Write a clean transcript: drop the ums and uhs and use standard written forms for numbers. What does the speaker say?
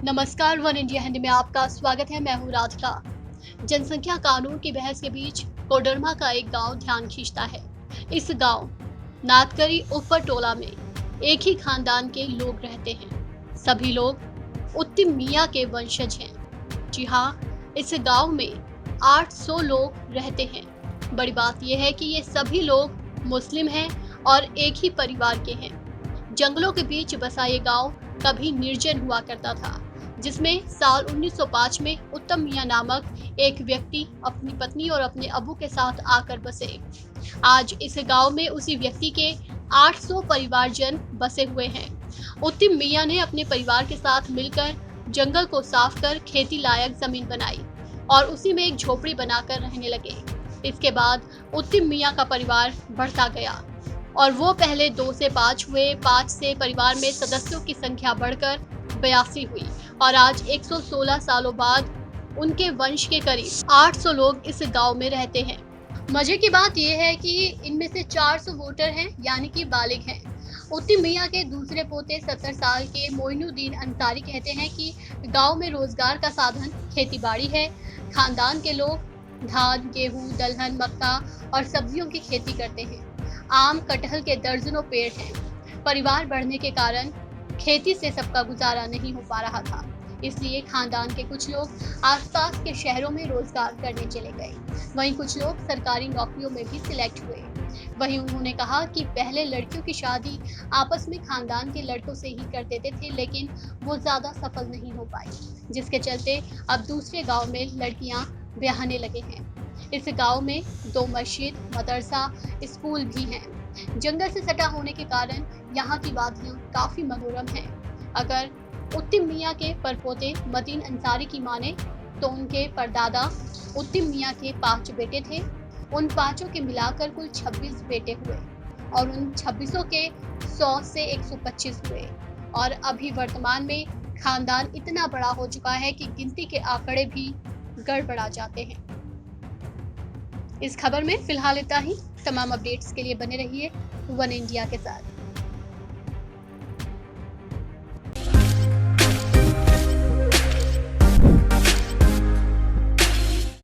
नमस्कार, one India Hindi में आपका स्वागत है। मैं हूँ राधिका। जनसंख्या कानून की बहस के बीच कोडरमा का एक गांव ध्यान खींचता है। इस गांव नाथकरी ऊपर टोला में एक ही खानदान के लोग रहते हैं। सभी लोग उत्तिम मियाँ के वंशज हैं। जी हाँ, इस गांव में 800 लोग रहते हैं। बड़ी बात यह है कि ये सभी लोग मुस्लिम हैं और एक ही परिवार के हैं। जंगलों के बीच बसा ये गांव कभी निर्जन हुआ करता था, जिसमें साल 1905 में उत्तम मियां नामक एक व्यक्ति अपनी पत्नी और अपने अबू के साथ आकर बसे। आज इस गांव में उसी व्यक्ति के 800 परिवारजन बसे हुए हैं। उत्तम मियां ने अपने परिवार के साथ मिलकर जंगल को साफ कर खेती लायक जमीन बनाई और उसी में एक झोपड़ी बनाकर रहने लगे। इसके बाद उत्तम मियां का परिवार बढ़ता गया और वो पहले 2 से 5 हुए, 5 से परिवार में सदस्यों की संख्या बढ़कर 82 हुई और आज 116 सालों बाद उनके वंश के करीब 800 लोग इस गांव में रहते हैं। मजे की बात यह है कि इनमें से 400 वोटर हैं, यानी कि बालिग हैं। उत्तम मियां के दूसरे पोते 70 साल के मोइनुद्दीन अंसारी कहते हैं कि गांव में रोजगार का साधन खेती बाड़ी है। खानदान के लोग धान, गेहूं, दलहन, मक्का और सब्जियों की खेती करते हैं। आम, कटहल के दर्जनों पेड़ हैं। परिवार बढ़ने के कारण खेती से सबका गुजारा नहीं हो पा रहा था, इसलिए खानदान के कुछ लोग आसपास के शहरों में रोजगार करने चले गए। वहीं कुछ लोग सरकारी नौकरियों में भी सिलेक्ट हुए। वहीं उन्होंने कहा कि पहले लड़कियों की शादी आपस में खानदान के लड़कों से ही कर देते थे, लेकिन वो ज्यादा सफल नहीं हो पाई, जिसके चलते अब दूसरे गांव में लड़कियां ब्याहने लगे हैं। इस गांव में 2 मस्जिद, मदरसा, स्कूल भी हैं। जंगल से सटा होने के कारण यहाँ की वादियाँ काफी मनोरम हैं। अगर उत्तम मियाँ के परपोते मतीन अंसारी की माने तो उनके परदादा उत्तम मियाँ के 5 बेटे थे। उन 5 के मिलाकर कुल 26 बेटे हुए और उन 26 के 100 से 125 हुए और अभी वर्तमान में खानदान इतना बड़ा हो चुका है कि गिनती के आंकड़े भी गड़बड़ा जाते हैं। इस खबर में फिलहाल इतना ही। तमाम अपडेट्स के लिए बने रहिए वन इंडिया के साथ।